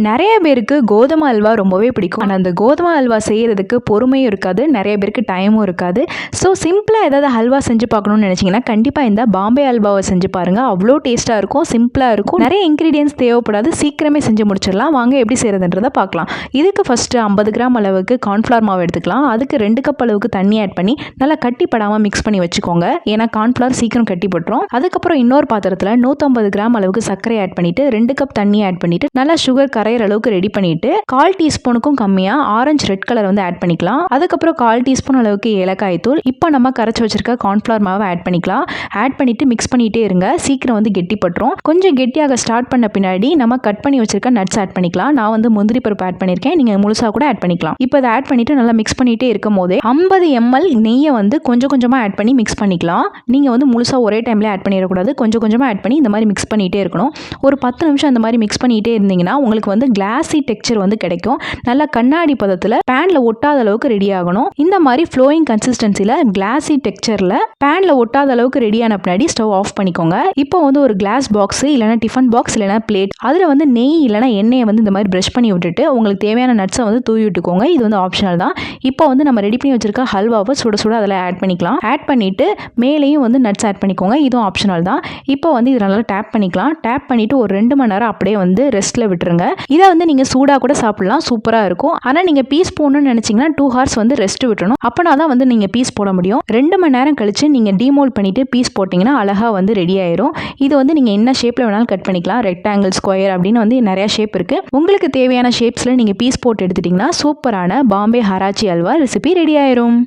நிறைய பேருக்கு கோதுமை அல்வா ரொம்பவே பிடிக்கும். ஆனால் அந்த கோதுமை அல்வா செய்கிறதுக்கு பொறுமையும் இருக்காது, நிறைய பேருக்கு டைமும் இருக்காது. ஸோ சிம்பிளாக ஏதாவது ஹல்வா செஞ்சு பார்க்கணும்னு நினச்சிங்கன்னா கண்டிப்பாக இந்த பாம்பே அல்வாவை செஞ்சு பாருங்கள். அவ்வளோ டேஸ்ட்டாக இருக்கும், சிம்பிளாக இருக்கும், நிறைய இன்க்ரீடியன்ஸ் தேவைப்படாது, சீக்கிரமே செஞ்சு முடிச்சிடலாம். வாங்க எப்படி செய்கிறதுன்றதை பார்க்கலாம். இதுக்கு ஃபஸ்ட்டு 50 கிராம் அளவுக்கு கார்ன்ஃப்ளவர் மாவு எடுத்துக்கலாம். அதுக்கு 2 கப் அளவுக்கு தண்ணி ஆட் பண்ணி நல்லா கட்டிப்படாமல் மிக்ஸ் பண்ணி வச்சுக்கோங்க. ஏன்னா கார்ன்ஃப்ளவர் சீக்கிரம் கட்டிப்பட்டுரும். அதுக்கப்புறம் இன்னொரு பாத்திரத்தில் 150 கிராம் அளவுக்கு சர்க்கரை ஆட் பண்ணிவிட்டு 2 கப் தண்ணி ஆட் பண்ணிவிட்டு நல்லா சுகர் கரையிற அளவுக்கு ரெடி பண்ணிட்டு 1/4 டீஸ்பூனுக்கும் கம்மியா ஆரஞ்சு ரெட் கலர் வந்து ஆட் பண்ணிக்கலாம். அதுக்கப்புறம் 1/4 டீஸ்பூன் அளவுக்கு ஏலக்காய் தூள். இப்போ நம்ம கரைச்சி வச்சிருக்க கார்ன்ஃப்ளவர் மாவை ஆட் பண்ணிக்கலாம். ஆட் பண்ணிட்டு மிக்ஸ் பண்ணிட்டே இருங்க. சீக்கிரம் வந்து கெட்டிப்பட்டுரும். கொஞ்சம் கெட்டியாக ஸ்டார்ட் பண்ண பின்னாடி நம்ம கட் பண்ணி வச்சிருக்க நட்ஸ் ஆட் பண்ணிக்கலாம். நான் வந்து முந்திரி பருப்பு ஆட் பண்ணியிருக்கேன், நீங்க முழுசா கூட ஆட் பண்ணிக்கலாம். இப்போ அதை ஆட் பண்ணிட்டு நல்லா மிக்ஸ் பண்ணிட்டே இருக்கும் போதே 50 ml நெய்யை வந்து கொஞ்சம் கொஞ்சமா ஆட் பண்ணி மிக்ஸ் பண்ணிக்கலாம். நீங்க வந்து முழுசா ஒரே டைம்ல ஆட் பண்ணிடக்கூடாது, கொஞ்சம் கொஞ்சமா ஆட் பண்ணி இந்த மாதிரி மிக்ஸ் பண்ணிட்டே இருக்கணும். ஒரு 10 நிமிஷம் அந்த மாதிரி மிக்ஸ் பண்ணிட்டே இருந்தீங்கன்னா உங்களுக்கு வந்து கிளாஸி டெக்ஸ்சர் வந்து கிடைக்கும். நல்லா கண்ணாடி பதத்தில் பேன்ல ஒட்டாத அளவுக்கு ரெடி ஆகணும். இந்த மாதிரி ஃப்ளோயிங் கன்சிஸ்டன்சில கிளாஸி டெக்ஸ்சர்ல பேன்ல ஒட்டாத அளவுக்கு ரெடியான பின்னாடி ஸ்டவ் ஆஃப் பண்ணிக்கோங்க. இப்போ வந்து ஒரு கிளாஸ் பாக்ஸ் இல்லைனா டிஃபன் பாக்ஸ் இல்லைனா பிளேட், அதில் வந்து நெய் இல்லைனா எண்ணெயை வந்து இந்த மாதிரி ப்ரஷ் பண்ணி விட்டுட்டு உங்களுக்கு தேவையான நட்ஸை வந்து தூவி விட்டுக்கோங்க. இது வந்து ஆப்ஷனல் தான். இப்போ வந்து நம்ம ரெடி பண்ணி வச்சிருக்க ஹல்வாவை சுட சுட அதில் ஆட் பண்ணிக்கலாம். ஆட் பண்ணிட்டு மேலேயும் வந்து நட்ஸ் ஆட் பண்ணிக்கோங்க. இதுவும் ஆப்ஷனல் தான். இப்போ வந்து இதை நல்லா டேப் பண்ணிக்கலாம். டேப் பண்ணிட்டு ஒரு 2 மணி நேரம் அப்படியே வந்து ரெஸ்ட்ல விட்டுருங்க. இதை வந்து நீங்க சூடா கூட சாப்பிடலாம், சூப்பரா இருக்கும். ஆனா நீங்க பீஸ் போடணும்னு நினைச்சீங்கன்னா 2 ஹவர்ஸ் வந்து ரெஸ்ட் விட்டணும். அப்பனா தான் வந்து நீங்க பீஸ் போட முடியும். 2 மணி நேரம் கழிச்சு நீங்க டீமோல்ட் பண்ணிட்டு பீஸ் போட்டீங்கன்னா அழகா வந்து ரெடி ஆயிரும். இது வந்து நீங்க என்ன ஷேப்ல வேணாலும் கட் பண்ணிக்கலாம். ரெக்டாங்கிள், ஸ்கொயர் அப்படின்னு வந்து நிறைய ஷேப் இருக்கு. உங்களுக்கு தேவையான ஷேப்ஸ்ல நீங்க பீஸ் போட்டு எடுத்துட்டீங்கன்னா சூப்பரான பாம்பே ஹராச்சி அல்வா ரெசிபி ரெடி ஆயிரும்.